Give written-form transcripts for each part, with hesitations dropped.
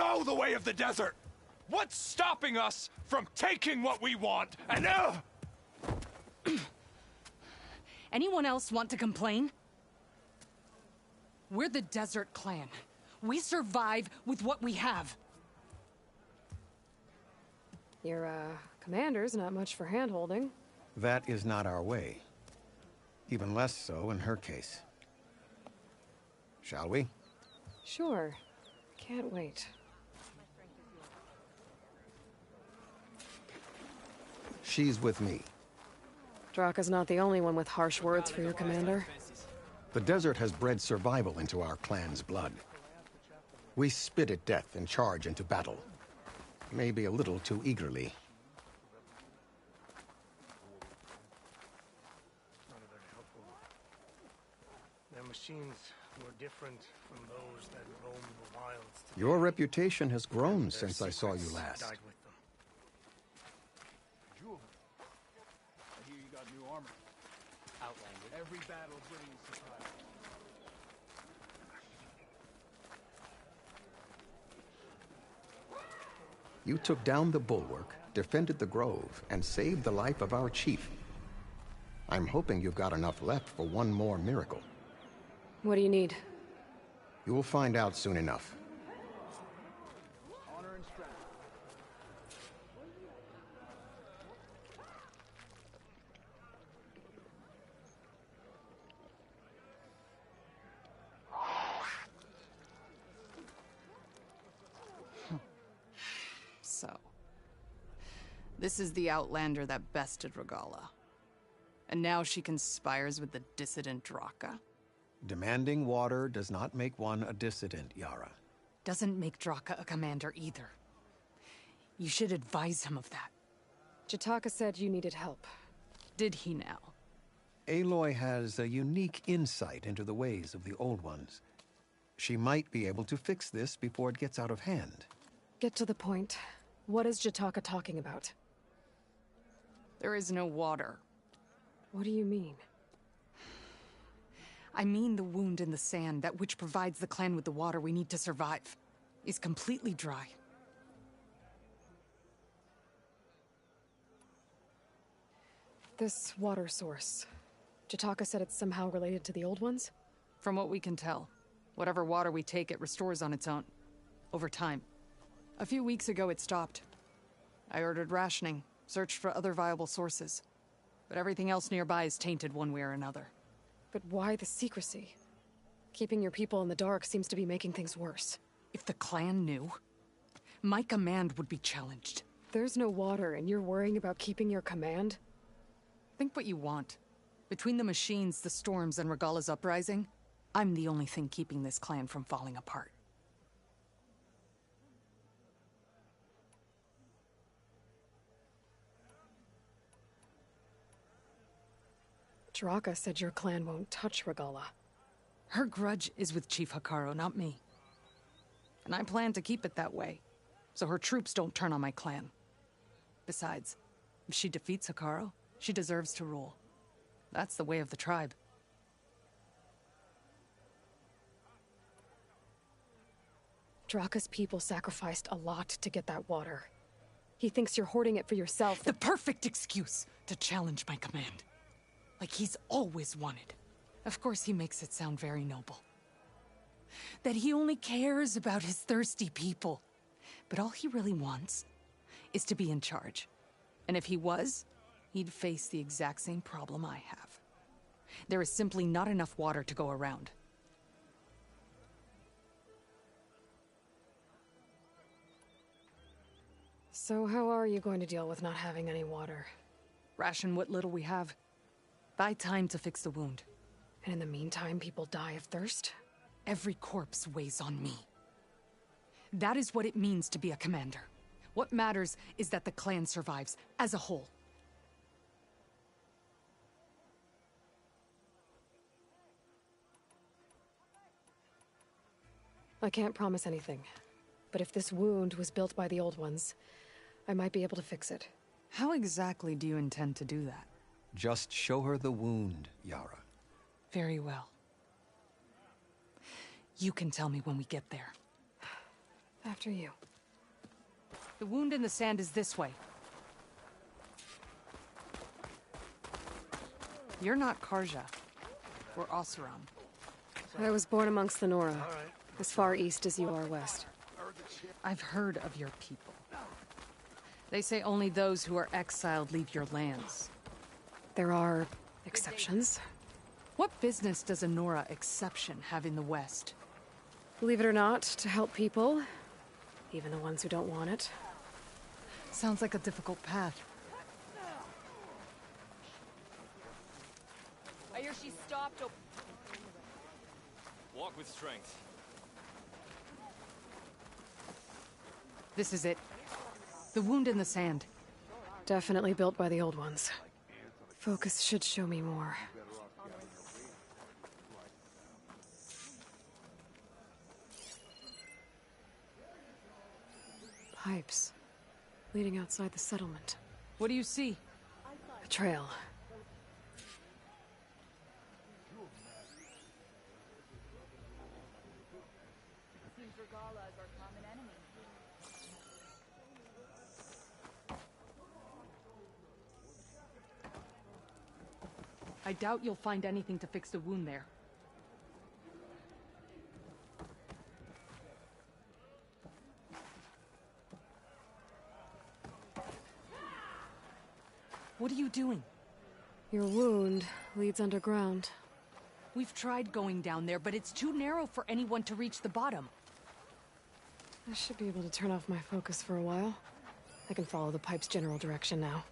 know the way of the desert! What's stopping us from taking what we want and Anyone else want to complain? We're the Desert Clan. We survive with what we have. Your, commander's not much for hand-holding. That is not our way. Even less so in her case. Shall we? Sure. Can't wait. She's with me. Draka's not the only one with harsh words for your commander. The desert has bred survival into our clan's blood. We spit at death and charge into battle. Maybe a little too eagerly. Their machines were different from those that roam the wilds today. Your reputation has grown since I saw you last. Died with them. Jewel, I hear you got new armor. Outlander. Every battle brings surprise. You took down the bulwark, defended the grove, and saved the life of our chief. I'm hoping you've got enough left for one more miracle. What do you need? You'll find out soon enough. Honor and strength. So, this is the Outlander that bested Regalla. And now she conspires with the dissident Draka. Demanding water does not make one a dissident, Yara. Doesn't make Draka a commander either. You should advise him of that. Jataka said you needed help. Did he now? Aloy has a unique insight into the ways of the Old Ones. She might be able to fix this before it gets out of hand. Get to the point. What is Jataka talking about? There is no water. What do you mean? I mean the wound in the sand, that which provides the clan with the water we need to survive, is completely dry. This water source. Jataka said it's somehow related to the Old Ones? From what we can tell, whatever water we take, it restores on its own. Over time. A few weeks ago, it stopped. I ordered rationing, searched for other viable sources. But everything else nearby is tainted one way or another. But why the secrecy? Keeping your people in the dark seems to be making things worse. If the clan knew, my command would be challenged. There's no water and you're worrying about keeping your command? Think what you want. Between the machines, the storms, and Regalla's uprising, I'm the only thing keeping this clan from falling apart. Draka said your clan won't touch Regalla. Her grudge is with Chief Hekarro, not me. And I plan to keep it that way, so her troops don't turn on my clan. Besides, if she defeats Hekarro, she deserves to rule. That's the way of the tribe. Draka's people sacrificed a lot to get that water. He thinks you're hoarding it for yourself. The perfect excuse to challenge my command. Like he's always wanted. Of course he makes it sound very noble. That he only cares about his thirsty people. But all he really wants is to be in charge. And if he was, he'd face the exact same problem I have. There is simply not enough water to go around. So how are you going to deal with not having any water? Ration what little we have. Buy time to fix the wound. And in the meantime, people die of thirst? Every corpse weighs on me. That is what it means to be a commander. What matters is that the clan survives, as a whole. I can't promise anything. But if this wound was built by the Old Ones, I might be able to fix it. How exactly do you intend to do that? Just show her the wound, Yara. Very well. You can tell me when we get there. After you. The wound in the sand is this way. You're not Karja. Or Oseram. I was born amongst the Nora, as far east as you are west. I've heard of your people. They say only those who are exiled leave your lands. There are exceptions. What business does a Nora exception have in the West? Believe it or not, to help people, even the ones who don't want it. Sounds like a difficult path. I hear she stopped. Walk with strength. This is it. The wound in the sand. Definitely built by the old ones. Focus should show me more. Pipes. Leading outside the settlement. What do you see? A trail. Seems Regala is our common enemy. I doubt you'll find anything to fix the wound there. What are you doing? Your wound leads underground. We've tried going down there, but it's too narrow for anyone to reach the bottom. I should be able to turn off my focus for a while. I can follow the pipe's general direction now.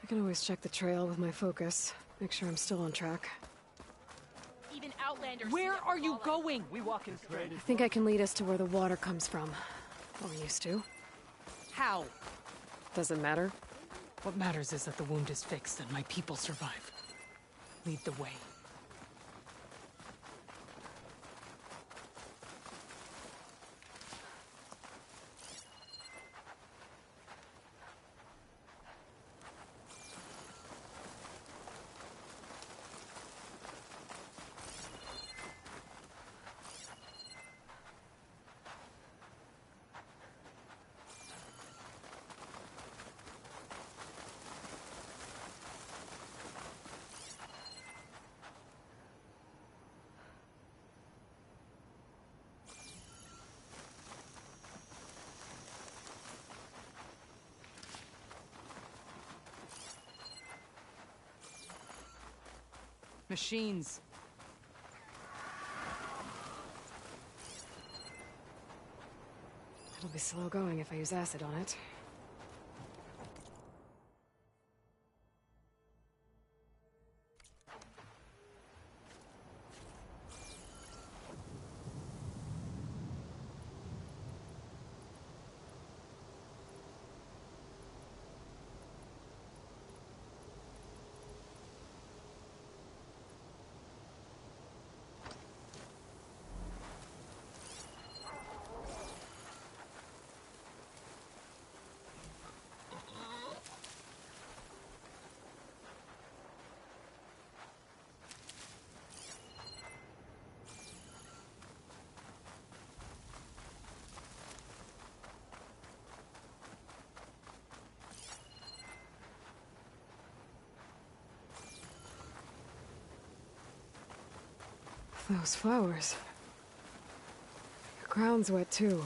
I can always check the trail with my focus, make sure I'm still on track. Even Outlanders. Where are you going? We walk in straight. I think I can lead us to where the water comes from. Or used to. How? Doesn't matter. What matters is that the wound is fixed and my people survive. Lead the way. Machines. It'll be slow going if I use acid on it. Those flowers. The ground's wet too.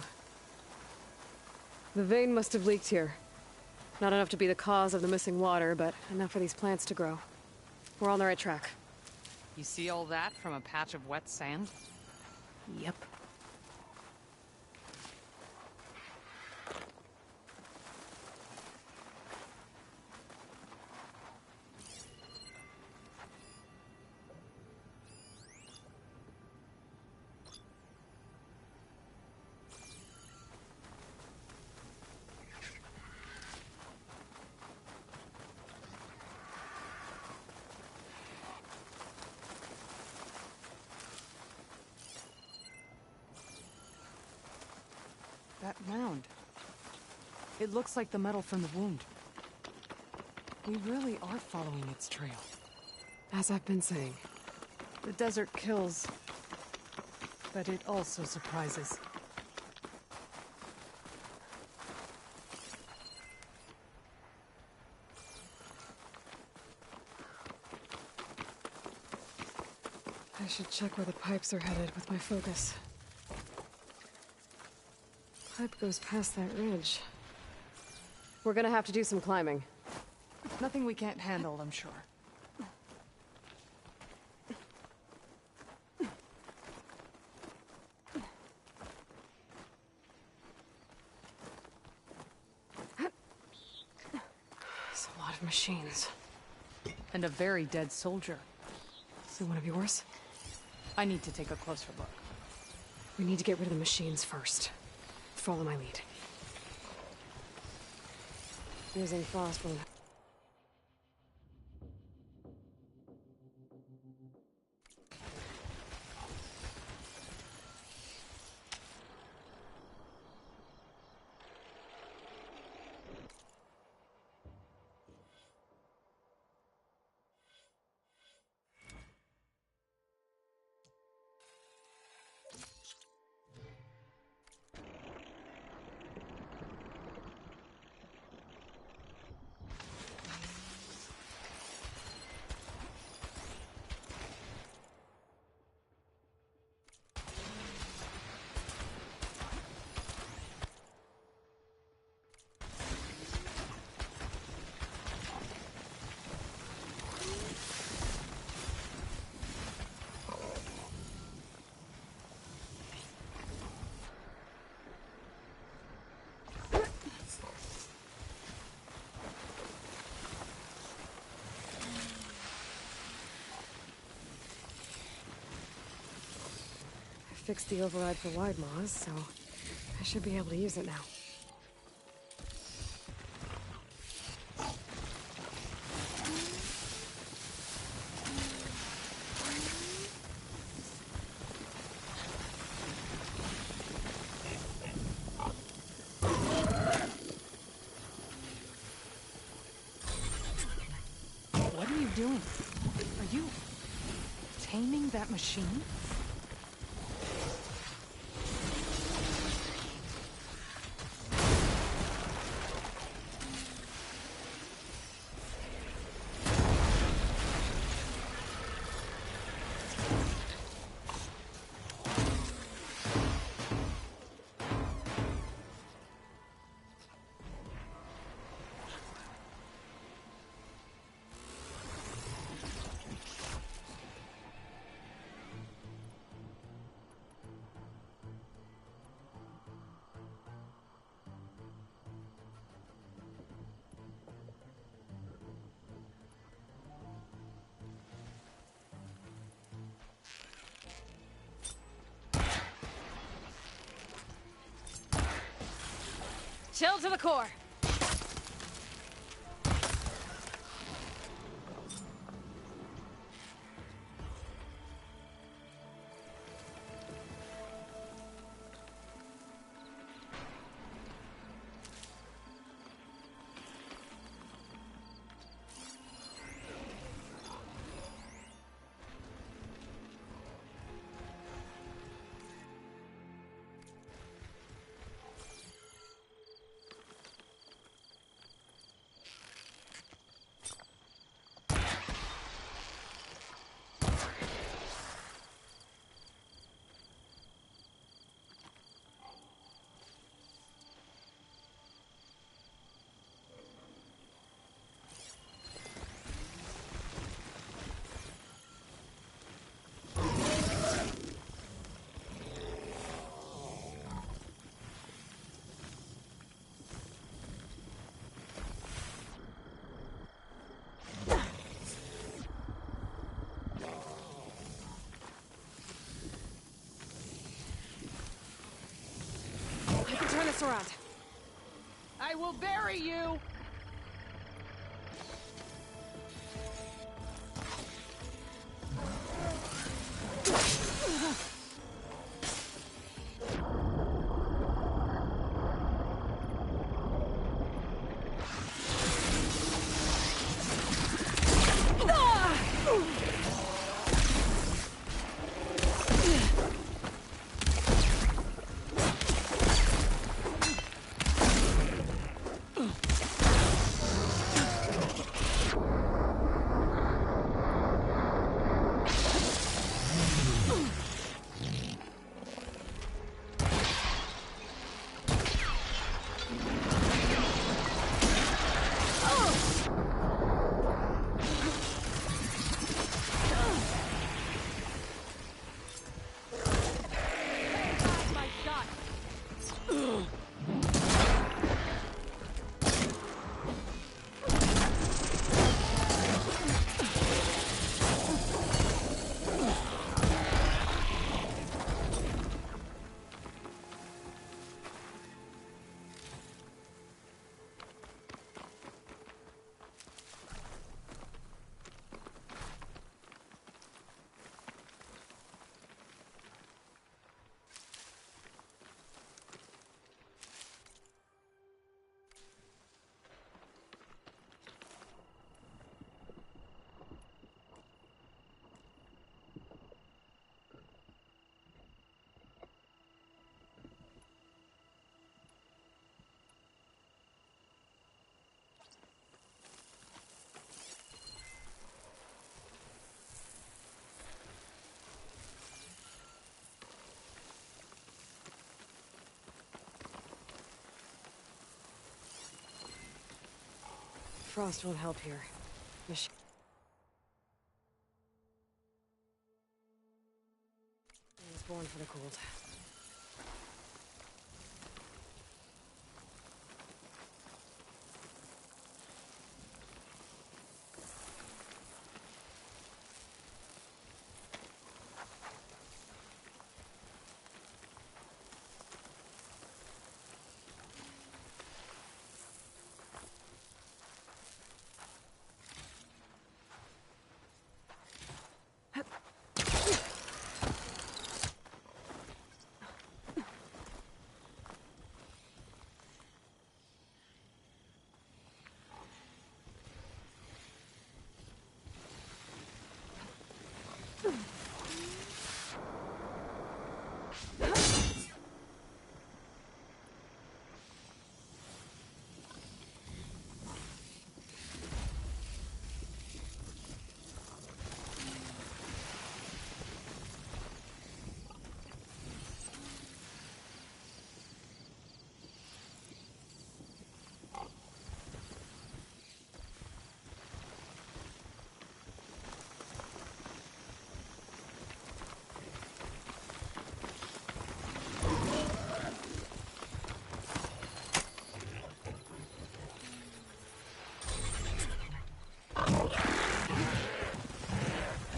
The vein must have leaked here. Not enough to be the cause of the missing water, but enough for these plants to grow. We're on the right track. You see all that from a patch of wet sand? Yep. That mound. It looks like the metal from the wound. We really are following its trail. As I've been saying. The desert kills, but it also surprises. I should check where the pipes are headed with my focus. Pipe goes past that ridge. We're gonna have to do some climbing. Nothing we can't handle, I'm sure. It's a lot of machines. And a very dead soldier. Is it one of yours? I need to take a closer look. We need to get rid of the machines first. Follow my lead. Using frost will... Fixed the override for Wide Maws, so I should be able to use it now. What are you doing? Are you taming that machine? Chill to the core. Turn this around. I will bury you! Frost won't help here. Mach- I was born for the cold.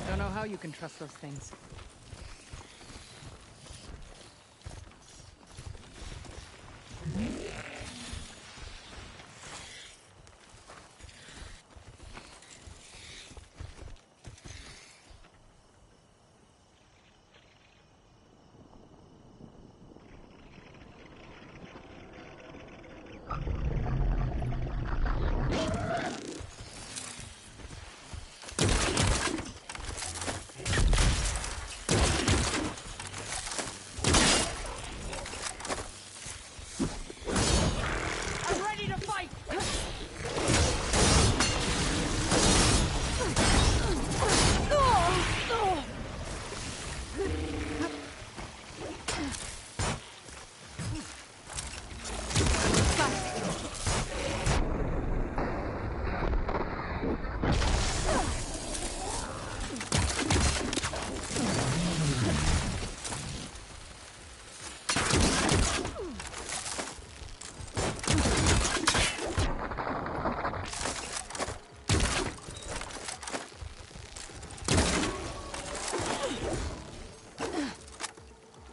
Don't know how you can trust those things. I'm ready to fight!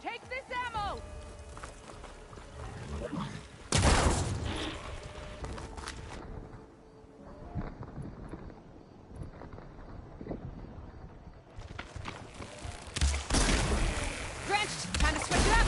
Take this ammo! Drenched! Time to switch it up!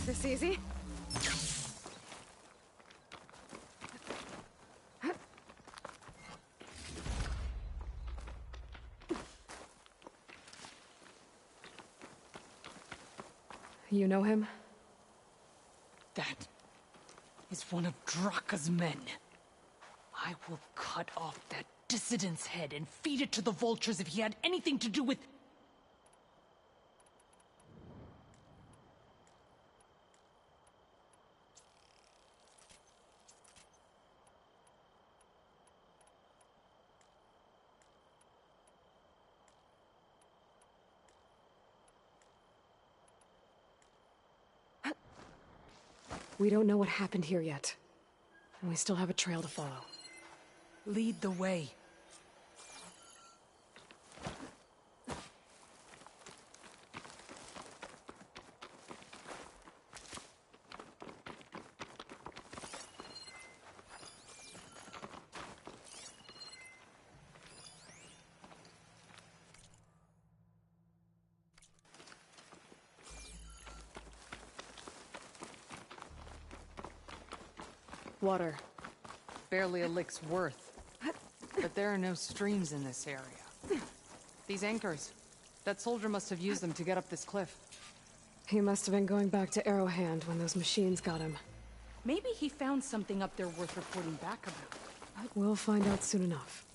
Is this easy? You know him? That is one of Draka's men. I will cut off that dissident's head and feed it to the vultures if he had anything to do with... We don't know what happened here yet. And we still have a trail to follow. Lead the way. water. Barely a lick's worth. But there are no streams in this area. These anchors. That soldier must have used them to get up this cliff. He must have been going back to Arrowhand when those machines got him. Maybe he found something up there worth reporting back about. We'll find out soon enough.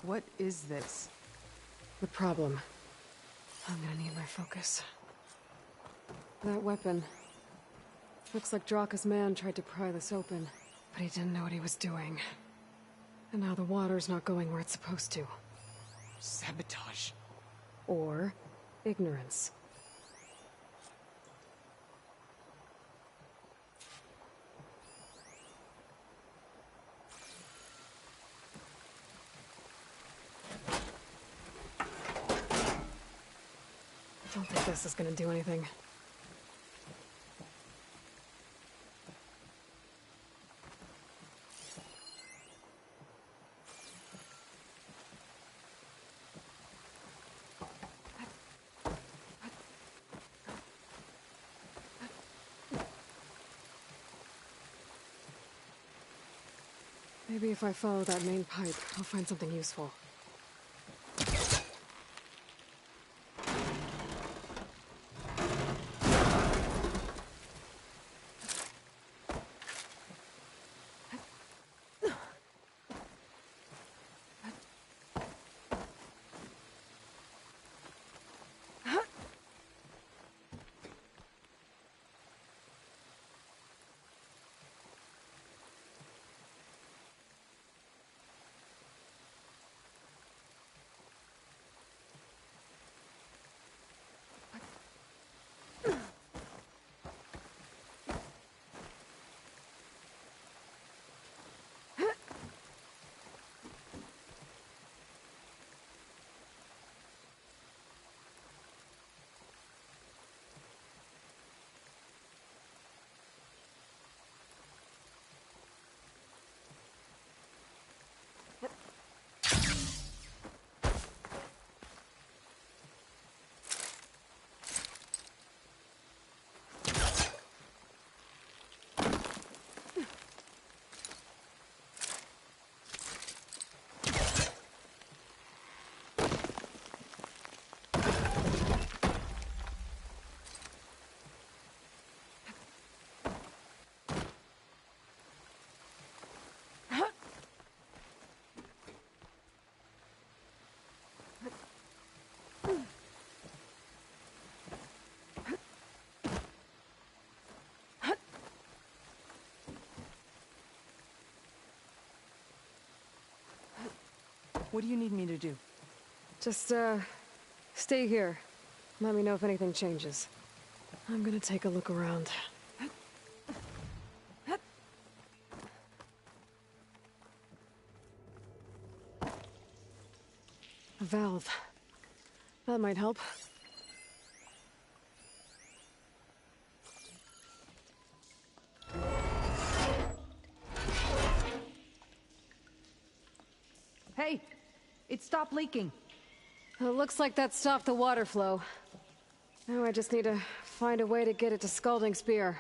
What is this? The problem. I'm gonna need my focus. That weapon. Looks like Draka's man tried to pry this open, but he didn't know what he was doing. And now the water's not going where it's supposed to. Sabotage. Or ignorance. I don't think this is gonna do anything. Maybe if I follow that main pipe, I'll find something useful. What do you need me to do? Just, stay here. Let me know if anything changes. I'm gonna take a look around. A valve. That might help. Hey! It stopped leaking. It looks like that stopped the water flow. Now I just need to find a way to get it to Scalding Spear.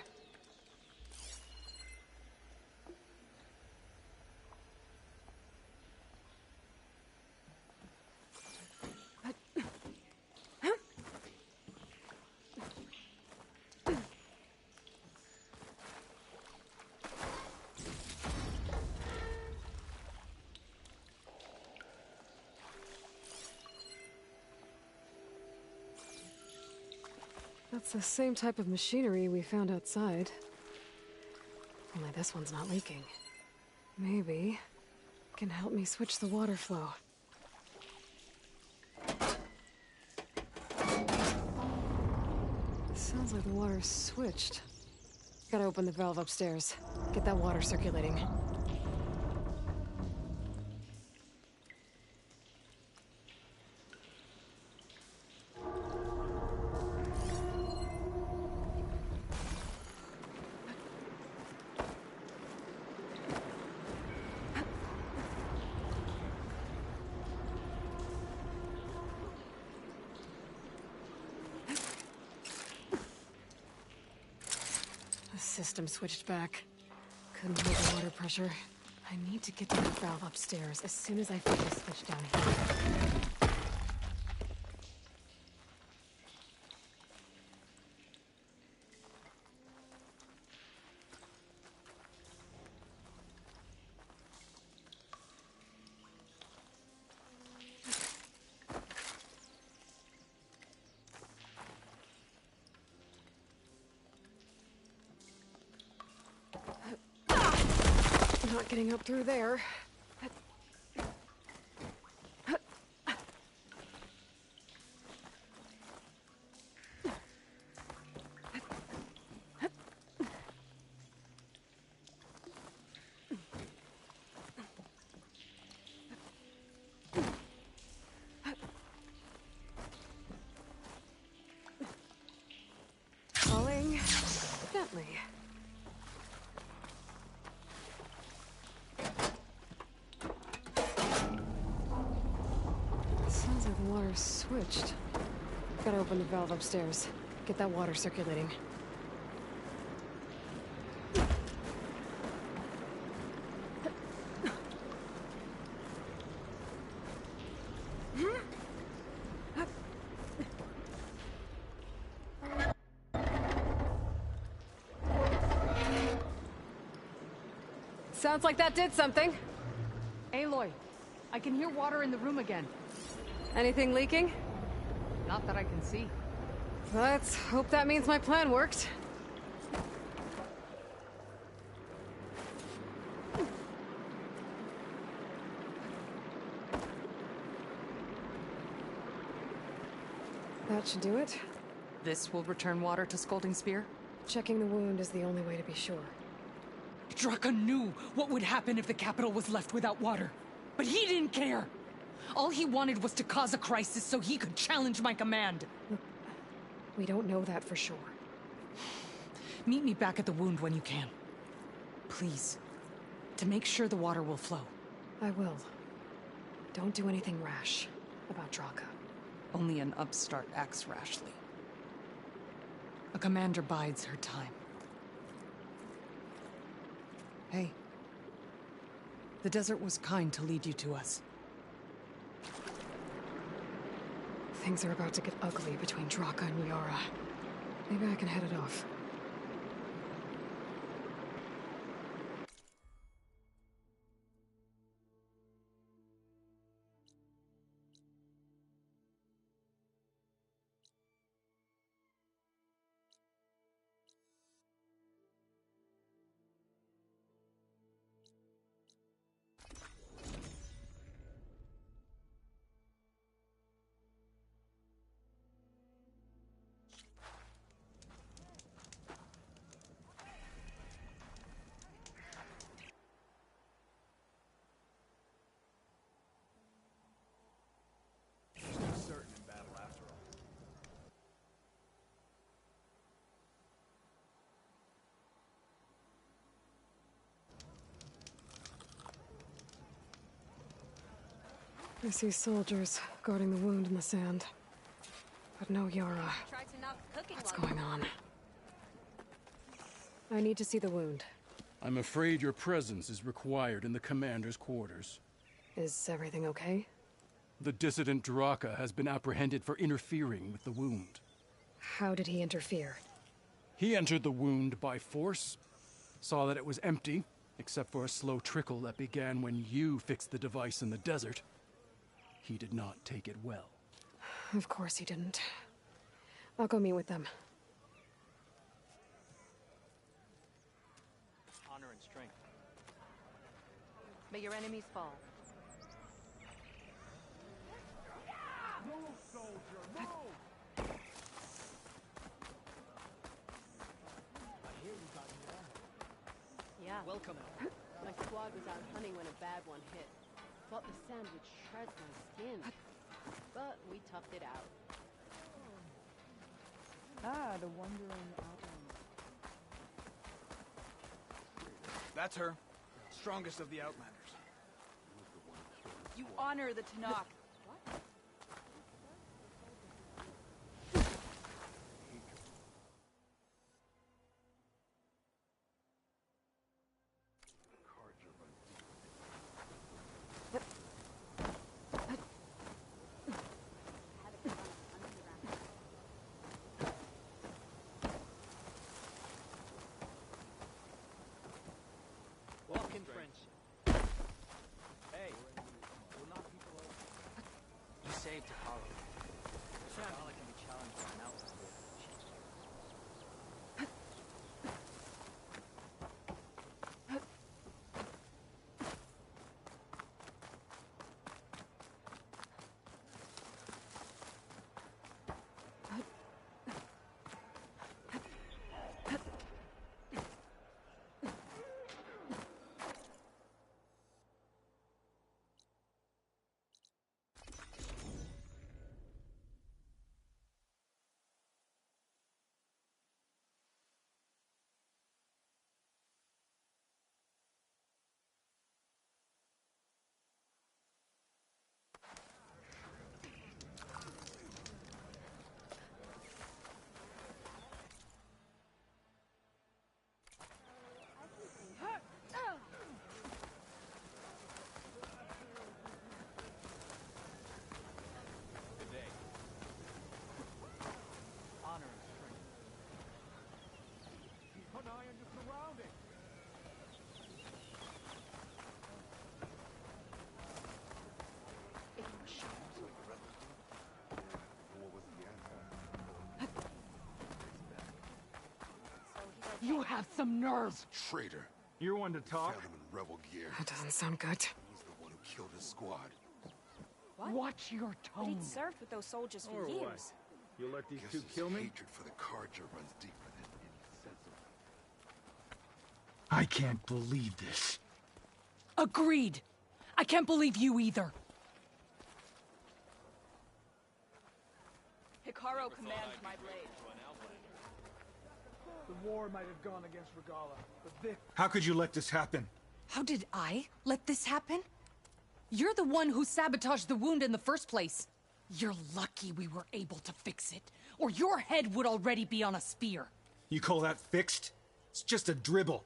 That's the same type of machinery we found outside. Only this one's not leaking. Maybe it can help me switch the water flow. Sounds like the water's switched. Gotta open the valve upstairs. Get that water circulating. system switched back. Couldn't hold the water pressure. I need to get to the valve upstairs as soon as I flip the switch down here. Not getting up through there. Falling gently. Sounds like the water's switched. Gotta open the valve upstairs. Get that water circulating. Sounds like that did something. Aloy, I can hear water in the room again. Anything leaking? Not that I can see. Let's hope that means my plan worked. That should do it. This will return water to Scolding Spear? Checking the wound is the only way to be sure. Draka knew what would happen if the capital was left without water. But he didn't care! All he wanted was to cause a crisis so he could challenge my command. We don't know that for sure. Meet me back at the wound when you can. Please. To make sure the water will flow. I will. Don't do anything rash about Draka. Only an upstart acts rashly. A commander bides her time. Hey. The desert was kind to lead you to us. Things are about to get ugly between Draka and Yara. Maybe I can head it off. Certain in battle after all. I see soldiers guarding the wound in the sand. But no Yara. What's going on? I need to see the wound. I'm afraid your presence is required in the commander's quarters. Is everything okay? The dissident Draka has been apprehended for interfering with the wound. How did he interfere? He entered the wound by force, saw that it was empty, except for a slow trickle that began when you fixed the device in the desert. He did not take it well. Of course he didn't. I'll go meet with them. Honor and strength. May your enemies fall. Move, soldier, move! Yeah. Welcome. My squad was out hunting when a bad one hit. Thought the sand would shred my skin. But we toughed it out. Ah, the wandering outland. That's her. Strongest of the Outlanders. You honor the Tanakh. You have some nerve. Traitor. You're one to talk. Found him in rebel gear. That doesn't sound good. He's the one who killed his squad. What? Watch your But he'd tone. served with those soldiers for Or years. what? You'll let these Guess two his kill me? hatred for the Carja runs deeper than any sense of... I can't believe this. Agreed. I can't believe you either. Hikaru commands my blade. The war might have gone against Regala, but Vic... How could you let this happen? How did I let this happen? You're the one who sabotaged the wound in the first place. You're lucky we were able to fix it, or your head would already be on a spear. You call that fixed? It's just a dribble.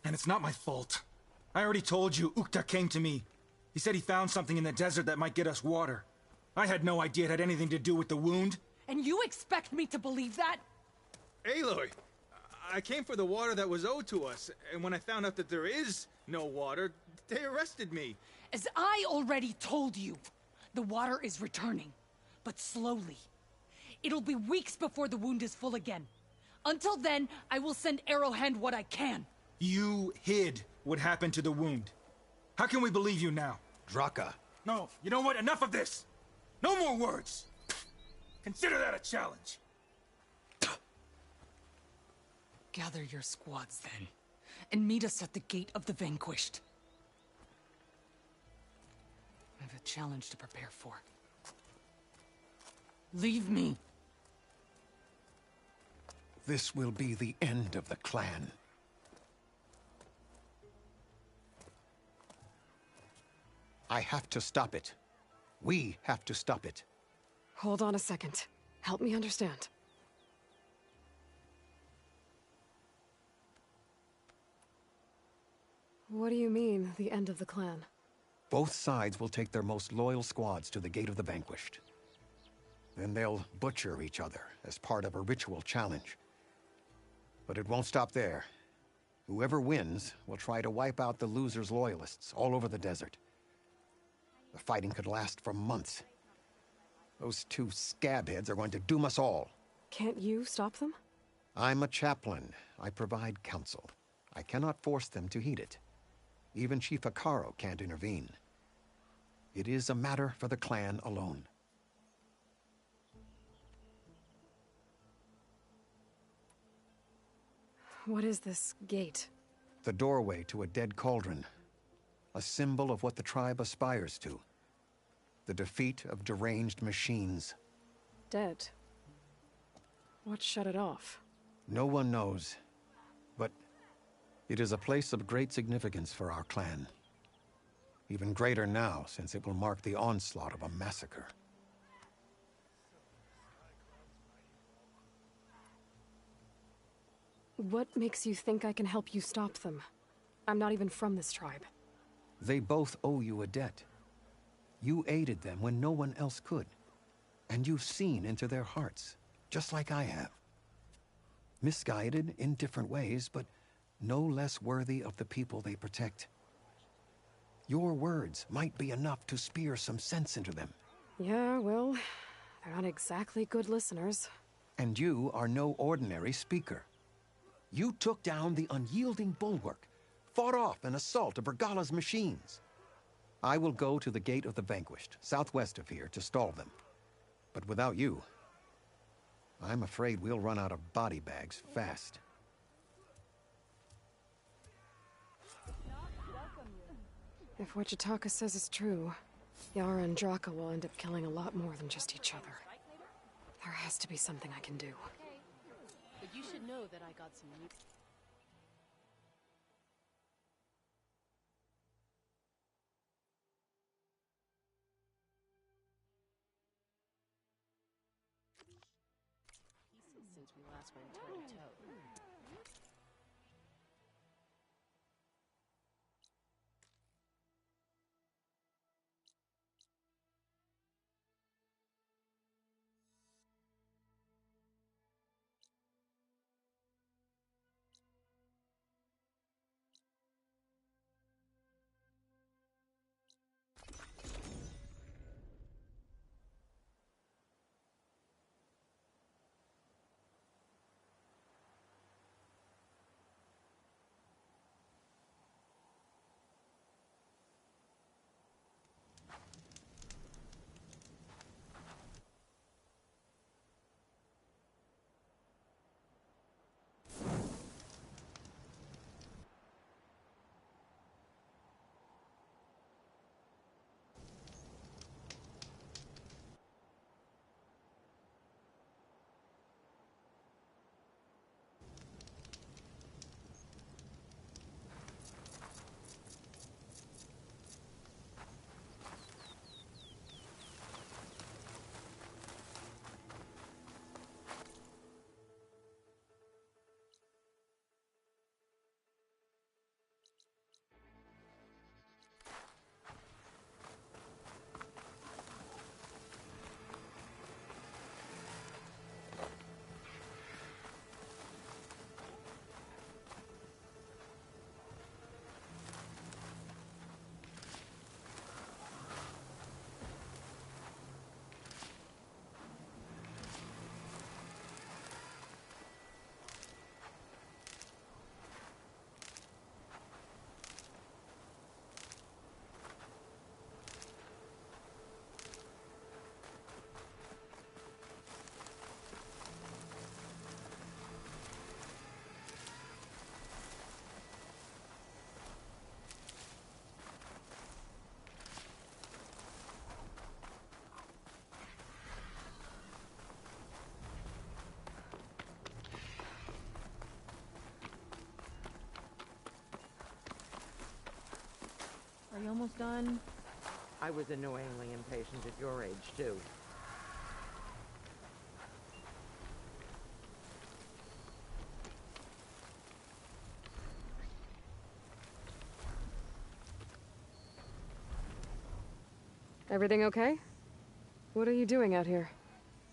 And it's not my fault. I already told you, Ukta came to me. He said he found something in the desert that might get us water. I had no idea it had anything to do with the wound. And you expect me to believe that? Aloy, I came for the water that was owed to us, and when I found out that there is no water, they arrested me. As I already told you, the water is returning, but slowly. It'll be weeks before the wound is full again. Until then, I will send Arrowhand what I can. You hid what happened to the wound. How can we believe you now? Draka. No, you know what? Enough of this! No more words! Consider that a challenge. Gather your squads then, and meet us at the Gate of the Vanquished. I have a challenge to prepare for. Leave me. This will be the end of the clan. I have to stop it. We have to stop it. Hold on a second. Help me understand. What do you mean, the end of the clan? Both sides will take their most loyal squads to the Gate of the Vanquished. Then they'll butcher each other as part of a ritual challenge. But it won't stop there. Whoever wins will try to wipe out the loser's loyalists all over the desert. The fighting could last for months. Those two scabheads are going to doom us all. Can't you stop them? I'm a chaplain. I provide counsel. I cannot force them to heed it. Even Chief Hikaru can't intervene. It is a matter for the clan alone. What is this gate? The doorway to a dead cauldron. A symbol of what the tribe aspires to. The defeat of deranged machines. Dead. What shut it off? No one knows. But it is a place of great significance for our clan. Even greater now, since it will mark the onslaught of a massacre. What makes you think I can help you stop them? I'm not even from this tribe. They both owe you a debt. You aided them when no one else could. And you've seen into their hearts, just like I have. Misguided in different ways, but no less worthy of the people they protect. Your words might be enough to spear some sense into them. Yeah, well, they're not exactly good listeners. And you are no ordinary speaker. You took down the unyielding bulwark, fought off an assault of Regala's machines. I will go to the Gate of the Vanquished, southwest of here, to stall them. But without you, I'm afraid we'll run out of body bags fast. If what Jataka says is true, Yara and Draka will end up killing a lot more than just each other. There has to be something I can do. But you should know that I got some new... pieces since we last went toe-to-toe. almost done? I was annoyingly impatient at your age, too. Everything okay? What are you doing out here?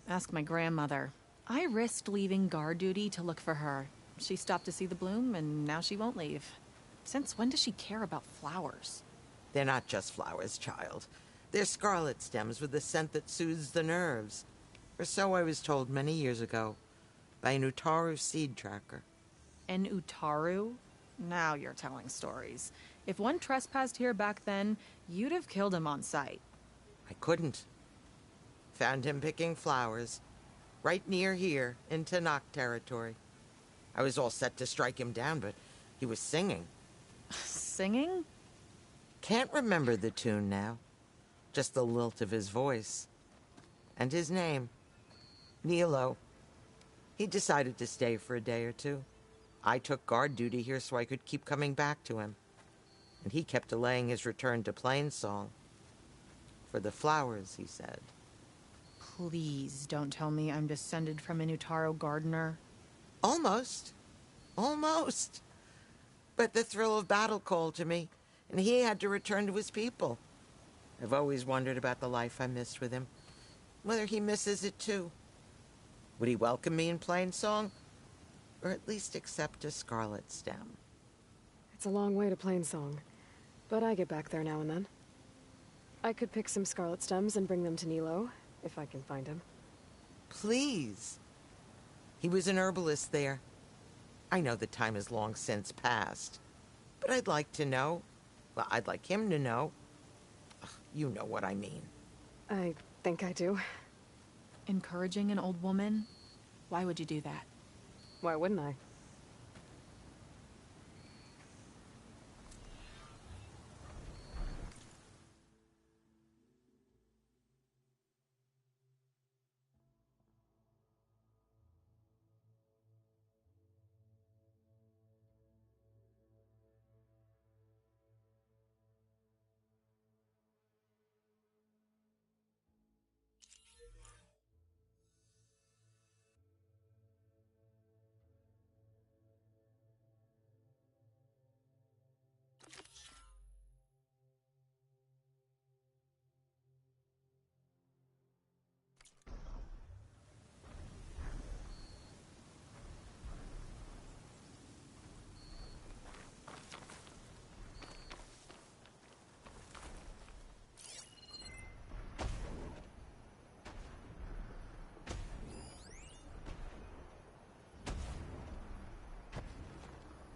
Ask my grandmother. I risked leaving guard duty to look for her. She stopped to see the bloom, and now she won't leave. Since when does she care about flowers? They're not just flowers, child. They're scarlet stems with a scent that soothes the nerves. Or so I was told many years ago by an Utaru seed tracker. An Utaru? Now you're telling stories. If one trespassed here back then, you'd have killed him on sight. I couldn't. Found him picking flowers, right near here, in Tanakh territory. I was all set to strike him down, but he was singing. Singing? Can't remember the tune now. Just the lilt of his voice. And his name. Nilo. He decided to stay for a day or two. I took guard duty here so I could keep coming back to him. And he kept delaying his return to Plainsong. For the flowers, he said. Please don't tell me I'm descended from an Utaru gardener. Almost. Almost. But the thrill of battle called to me, and he had to return to his people. I've always wondered about the life I missed with him, whether he misses it too. Would he welcome me in Plainsong? Or at least accept a scarlet stem? It's a long way to Plainsong, but I get back there now and then. I could pick some scarlet stems and bring them to Nilo, if I can find him. Please. He was an herbalist there. I know the time has long since passed, but I'd like to know. Well, I'd like him to know. Ugh, you know what I mean. I think I do. Encouraging an old woman? Why would you do that? Why wouldn't I?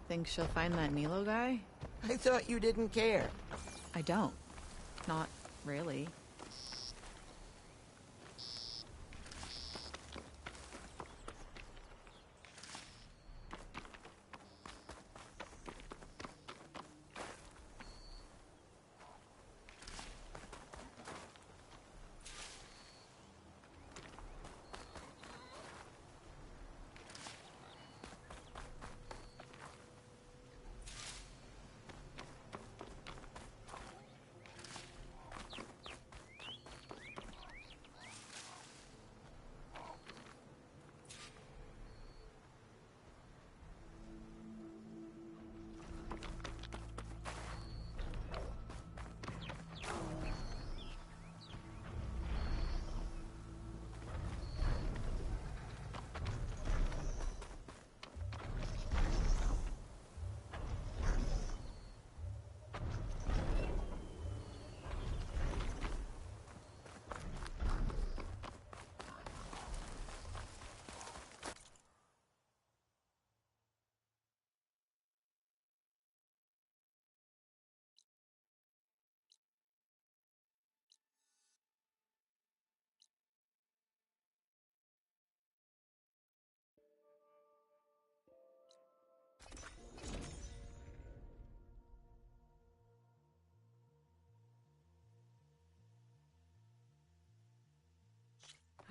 Think she'll find that Nilo guy? I thought you didn't care. I don't. Not really.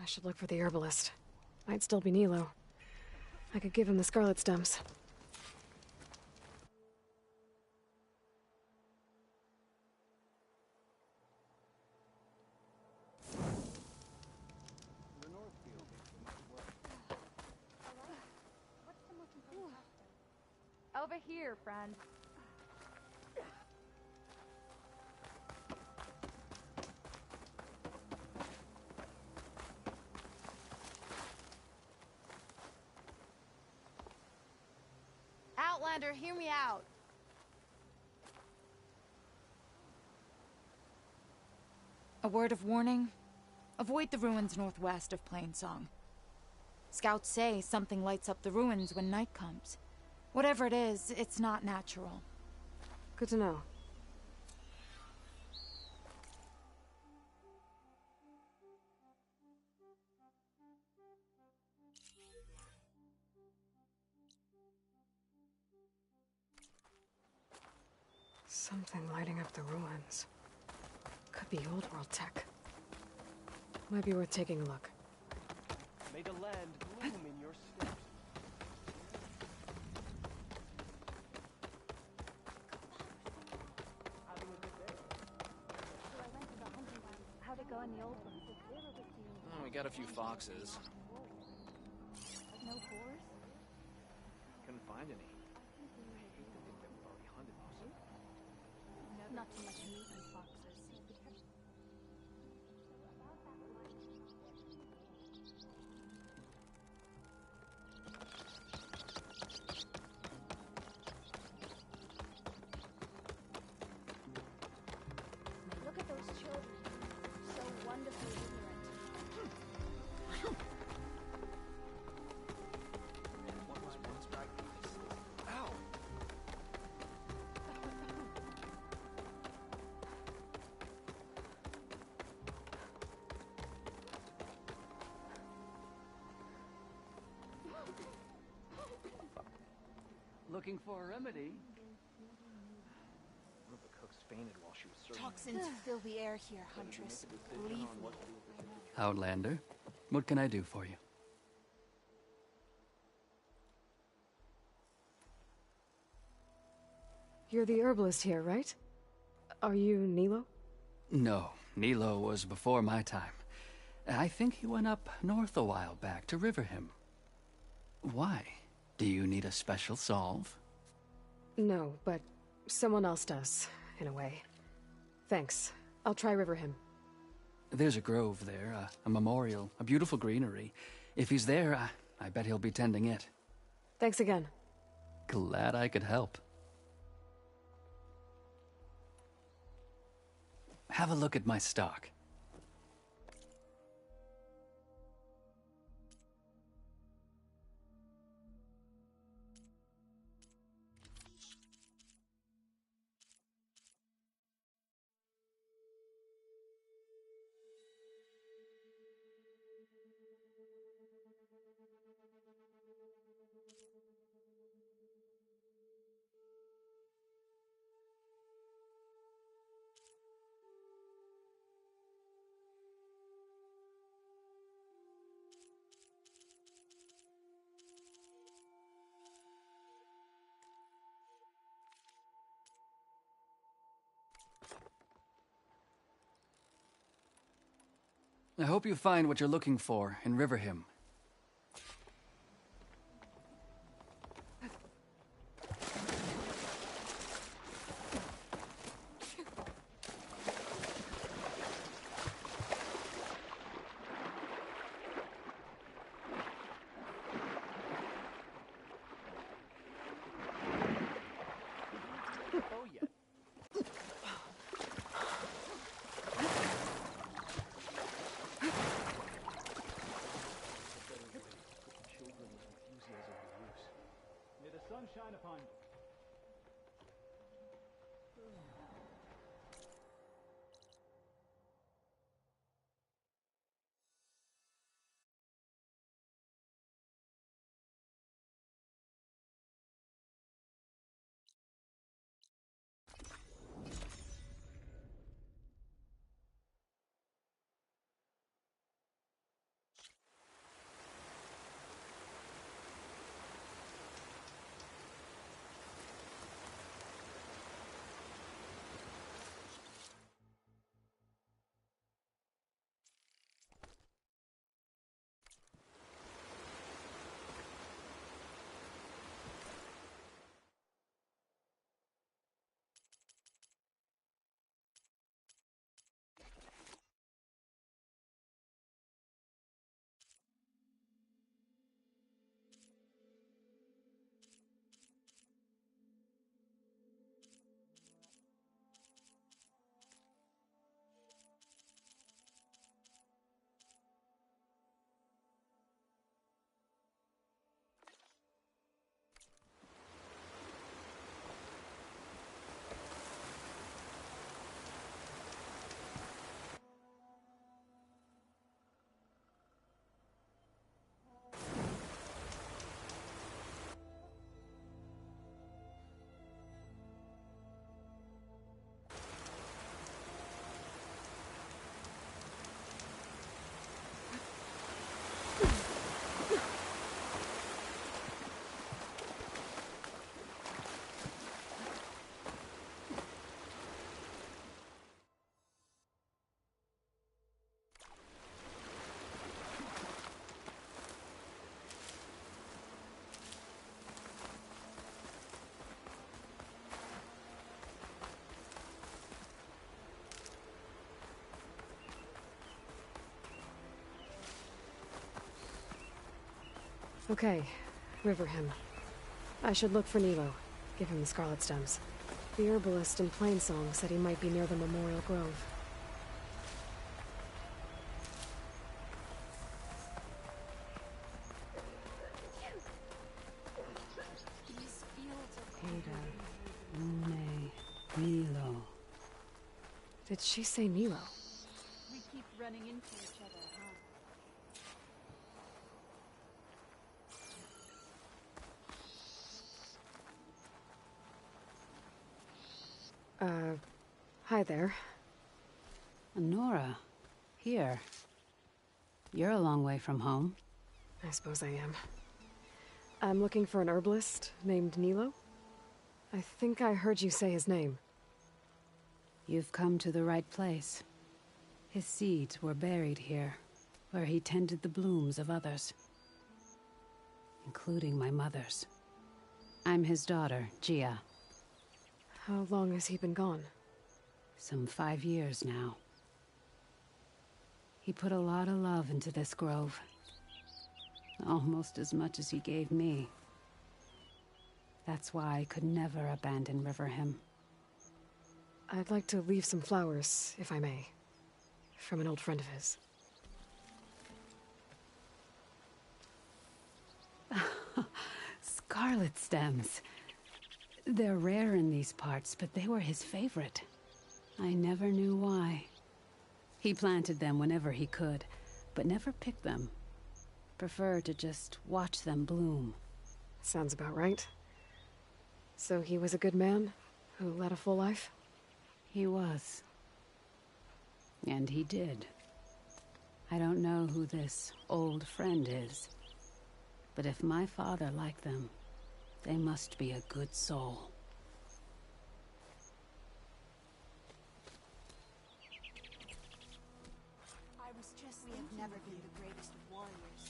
I should look for the herbalist. Might still be Nilo. I could give him the scarlet stems. Over here, friend. Outlander, hear me out. A word of warning. Avoid the ruins northwest of Plainsong. Scouts say something lights up the ruins when night comes. Whatever it is, it's not natural. Good to know. Something lighting up the ruins. Could be old world tech. Might be worth taking a look. May the land bloom in your steps. How'd it go in the old one? We got a few foxes. No boars? Couldn't find any. I hate to think that we've already hunted most of them. Not too much meat and foxes. Look at those children. So wonderfully ignorant. What was once back there? Ow! Looking for a remedy? One of the cooks fainted while she was serving. Toxins fill the air here, Huntress. Believe me. Outlander, what can I do for you? You're the herbalist here, right? Are you Nilo? No, Nilo was before my time. I think he went up north a while back to Riverhim. Why? Do you need a special solve? No, but someone else does, in a way. Thanks. I'll try Riverhim. There's a grove there, a memorial, a beautiful greenery. If he's there, I bet he'll be tending it. Thanks again. Glad I could help. Have a look at my stock. I hope you find what you're looking for in Riverhim. Oh, yeah. May the sun shine upon you. Okay, Riverhim. I should look for Nilo. Give him the Scarlet Stems. The herbalist in Plainsong said he might be near the Memorial Grove. Ada, Lune, Nilo. Did she say Nilo? We keep running into each other, huh? Hi there. Nora, here. You're a long way from home. I suppose I am. I'm looking for an herbalist named Nilo. I think I heard you say his name. You've come to the right place. His seeds were buried here, where he tended the blooms of others, including my mother's. I'm his daughter, Gia. How long has he been gone? Some 5 years now. He put a lot of love into this grove. Almost as much as he gave me. That's why I could never abandon Riverhim. I'd like to leave some flowers, if I may. From an old friend of his. Scarlet stems. They're rare in these parts, but they were his favorite. I never knew why. He planted them whenever he could, but never picked them. Preferred to just watch them bloom. Sounds about right. So he was a good man, who led a full life? He was. And he did. I don't know who this old friend is, but if my father liked them, they must be a good soul. I was just we have never been the greatest of warriors.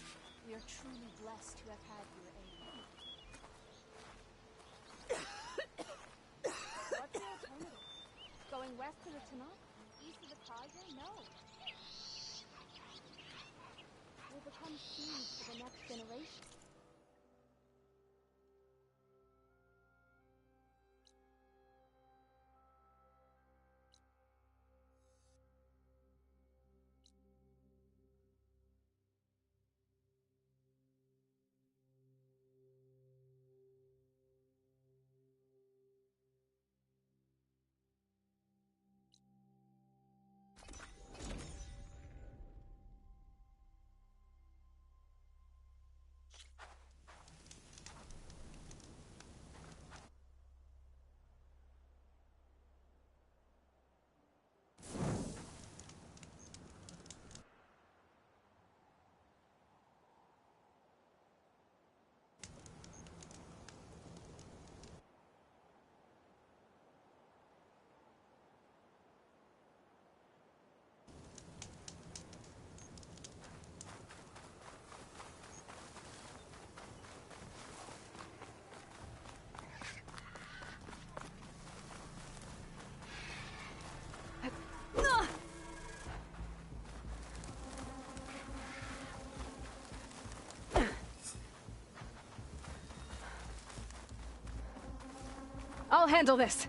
We are truly blessed to have had your aid. What's the alternative? Going west to the Tanakh? East of the Kaiser? No. We'll become seeds for the next generation. I'll handle this!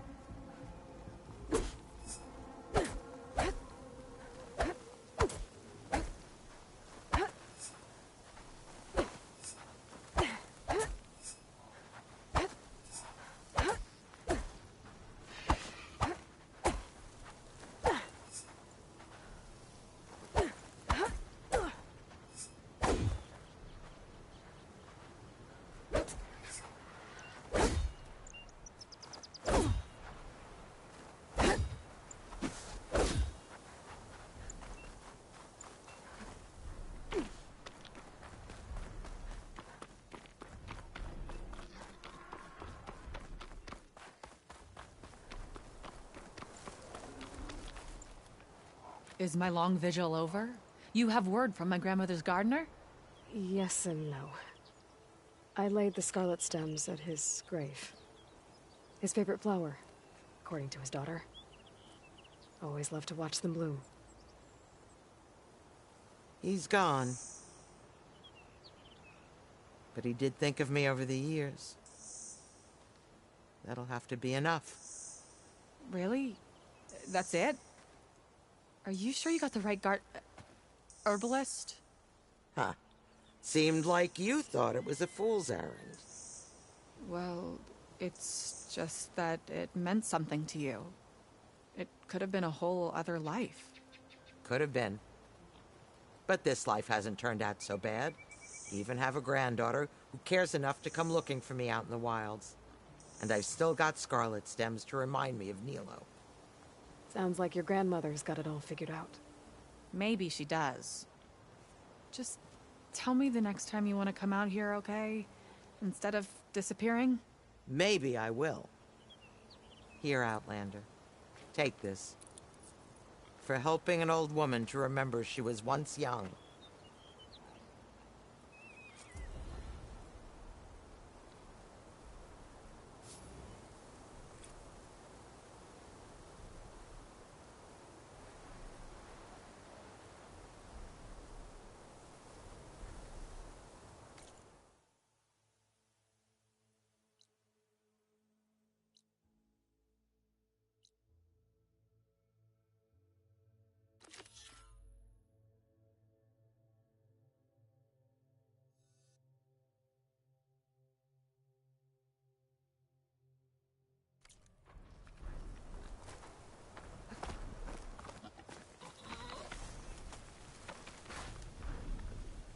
Is my long vigil over? You have word from my grandmother's gardener? Yes and no. I laid the scarlet stems at his grave. His favorite flower, according to his daughter. Always loved to watch them bloom. He's gone. But he did think of me over the years. That'll have to be enough. Really? That's it? Are you sure you got the right herbalist? Huh. Seemed like you thought it was a fool's errand. Well, it's just that it meant something to you. It could have been a whole other life. Could have been. But this life hasn't turned out so bad. Even have a granddaughter who cares enough to come looking for me out in the wilds. And I've still got scarlet stems to remind me of Nilo. Sounds like your grandmother's got it all figured out. Maybe she does. Just tell me the next time you want to come out here, okay? Instead of disappearing? Maybe I will. Here, Outlander. Take this. For helping an old woman to remember she was once young.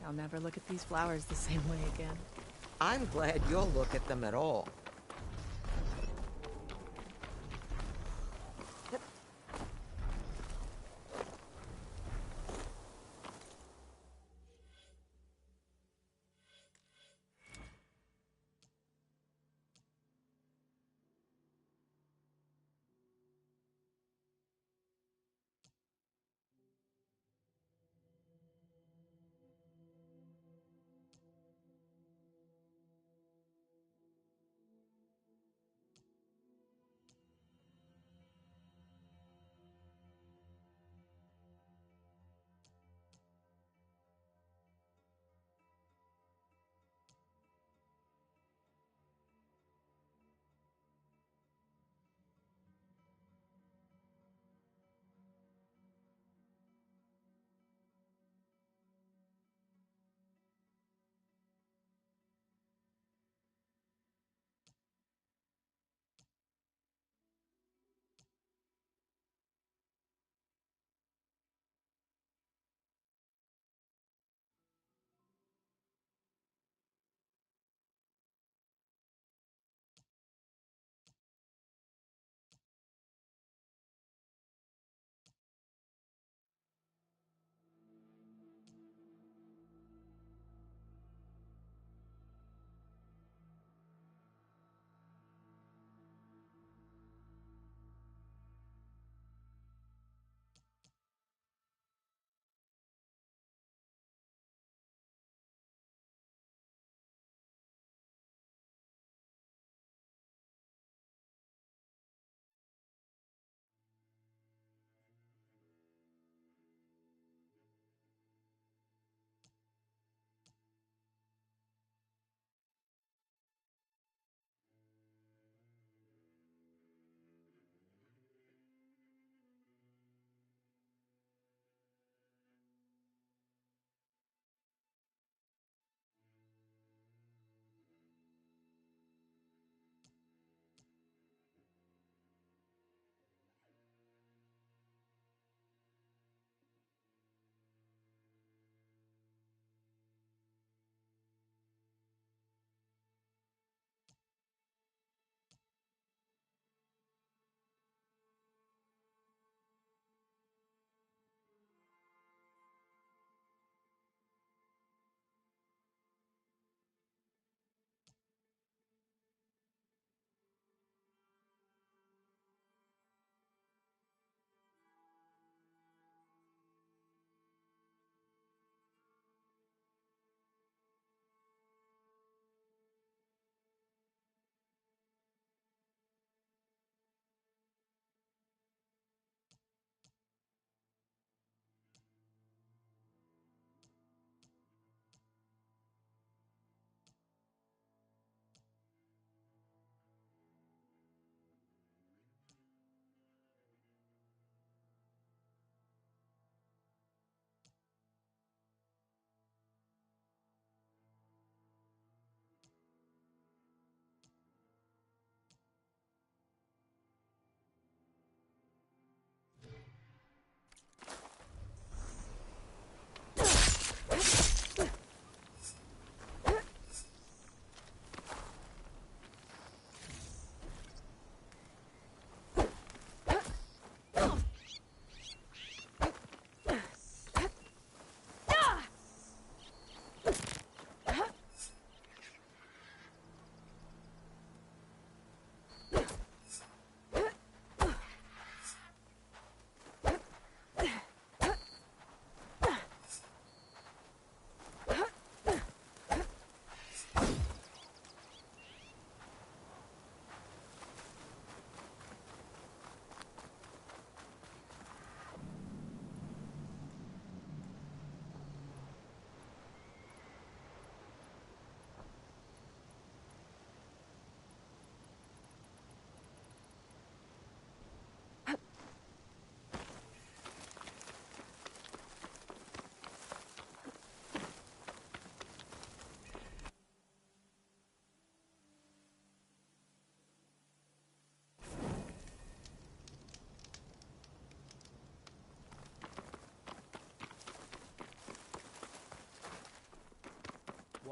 I'll never look at these flowers the same way again. I'm glad you'll look at them at all.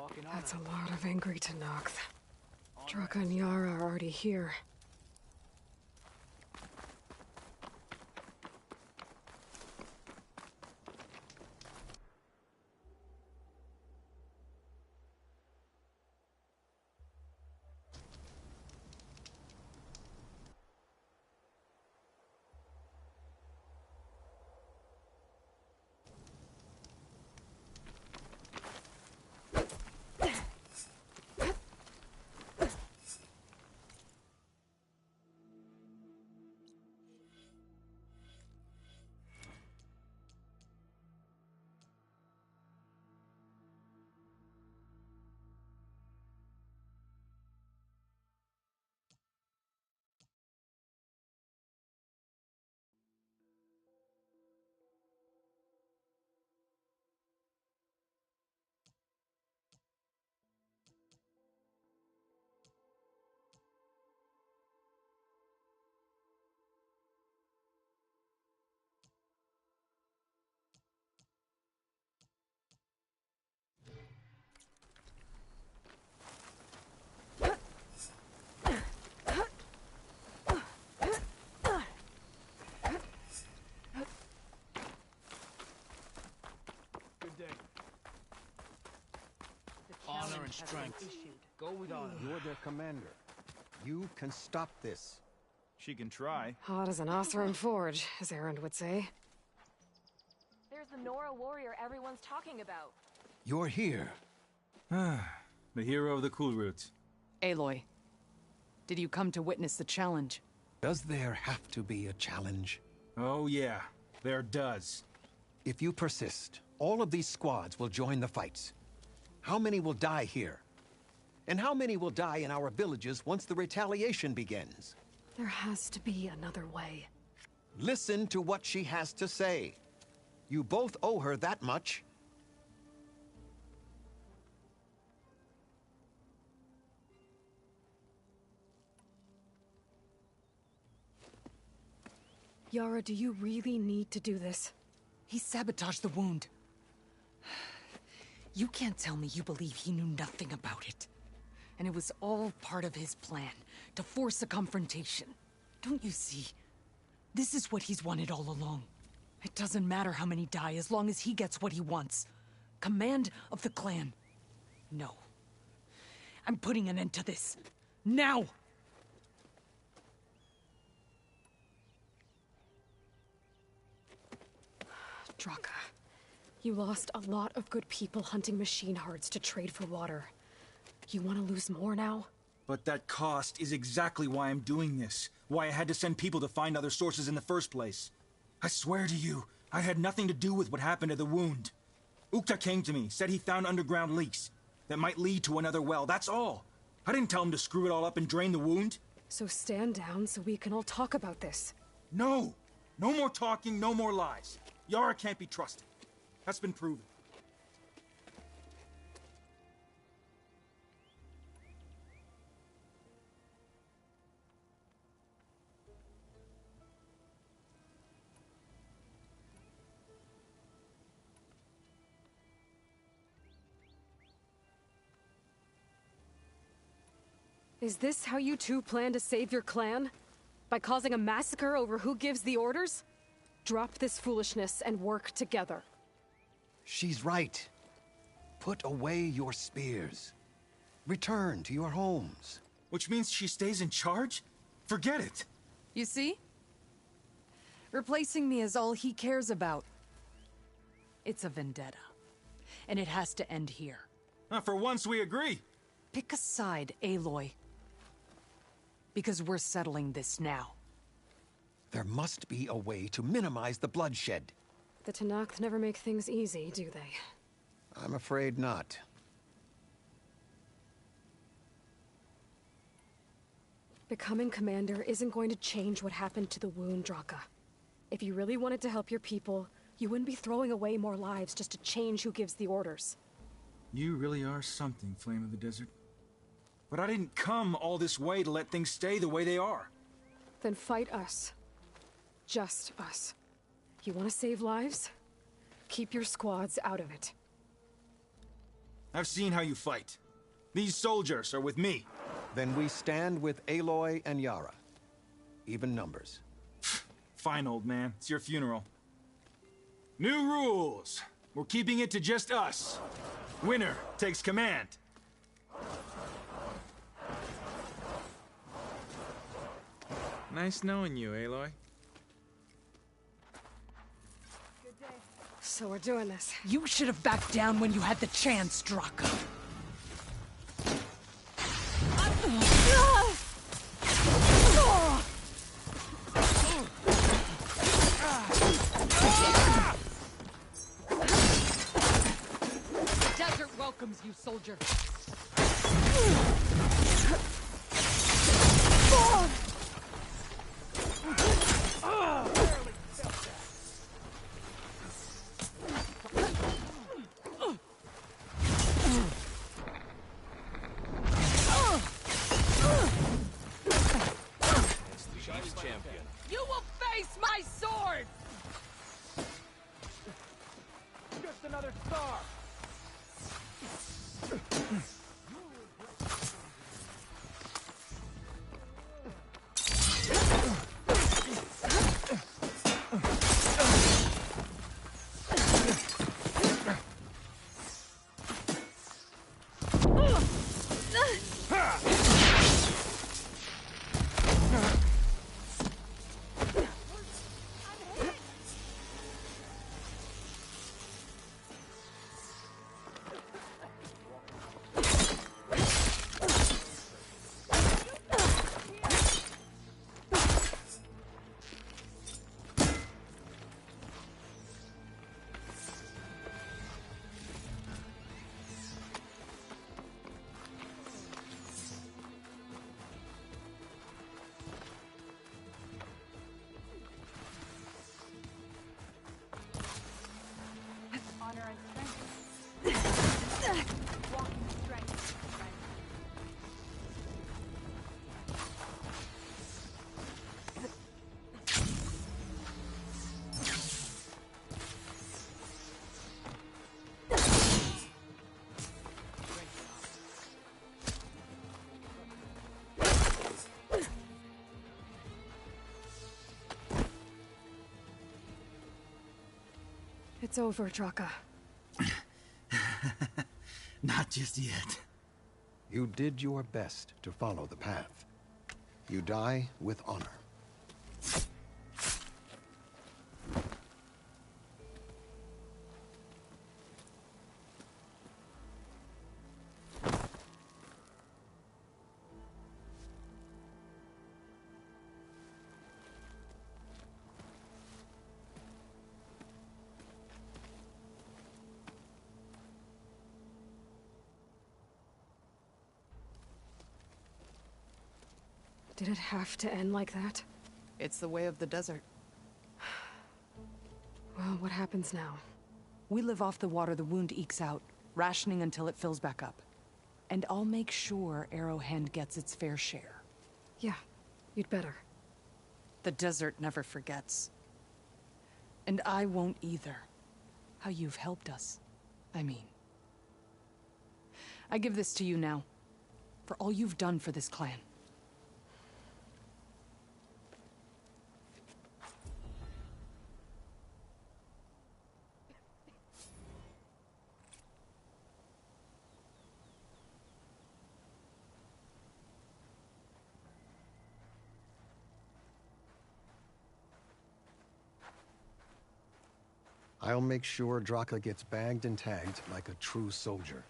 walking on That's a lot of angry Tenakth. Draka and Yara are already here. Good day. Honor and strength. Go with honor. You're their commander. You can stop this. She can try. Hot as an Oseram forge, as Erend would say. There's the Nora warrior everyone's talking about. You're here. The hero of the Cool Roots. Aloy, did you come to witness the challenge? Does there have to be a challenge? Oh yeah, there does. If you persist, all of these squads will join the fights. How many will die here? And how many will die in our villages once the retaliation begins? There has to be another way. Listen to what she has to say. You both owe her that much. Yara, do you really need to do this? He sabotaged the wound. You can't tell me you believe he knew nothing about it. And it was all part of his plan, to force a confrontation. Don't you see? This is what he's wanted all along. It doesn't matter how many die as long as he gets what he wants. Command of the clan. No. I'm putting an end to this. Now! Draka, you lost a lot of good people hunting machine hearts to trade for water. You want to lose more now? But that cost is exactly why I'm doing this. Why I had to send people to find other sources in the first place. I swear to you, I had nothing to do with what happened to the wound. Ukta came to me, said he found underground leaks that might lead to another well, that's all. I didn't tell him to screw it all up and drain the wound. So stand down so we can all talk about this. No! No more talking, no more lies. Yara can't be trusted. That's been proven. Is this how you two plan to save your clan? By causing a massacre over who gives the orders? Drop this foolishness and work together. She's right. Put away your spears. Return to your homes. Which means she stays in charge? Forget it. You see? Replacing me is all he cares about. It's a vendetta. And it has to end here. For once we agree. Pick a side, Aloy. Because we're settling this now. There must be a way to minimize the bloodshed. The Tenakth never make things easy, do they? I'm afraid not. Becoming commander isn't going to change what happened to the wound, Draka. If you really wanted to help your people, you wouldn't be throwing away more lives just to change who gives the orders. You really are something, Flame of the Desert. But I didn't come all this way to let things stay the way they are. Then fight us. Just us. You want to save lives? Keep your squads out of it. I've seen how you fight. These soldiers are with me. Then we stand with Aloy and Yara. Even numbers. Fine, old man. It's your funeral. New rules. We're keeping it to just us. Winner takes command. Nice knowing you, Aloy. So we're doing this. You should have backed down when you had the chance, Draka. The desert welcomes you, soldier. You will face my sword! Just another star! Honor and strength. Walking strength. It's over, Draka. Not just yet. You did your best to follow the path. You die with honor. Did it have to end like that? It's the way of the desert. Well, what happens now? We live off the water the wound ekes out, rationing until it fills back up. And I'll make sure Arrowhand gets its fair share. Yeah, you'd better. The desert never forgets. And I won't either. How you've helped us, I mean. I give this to you now, for all you've done for this clan. I'll make sure Draka gets bagged and tagged like a true soldier.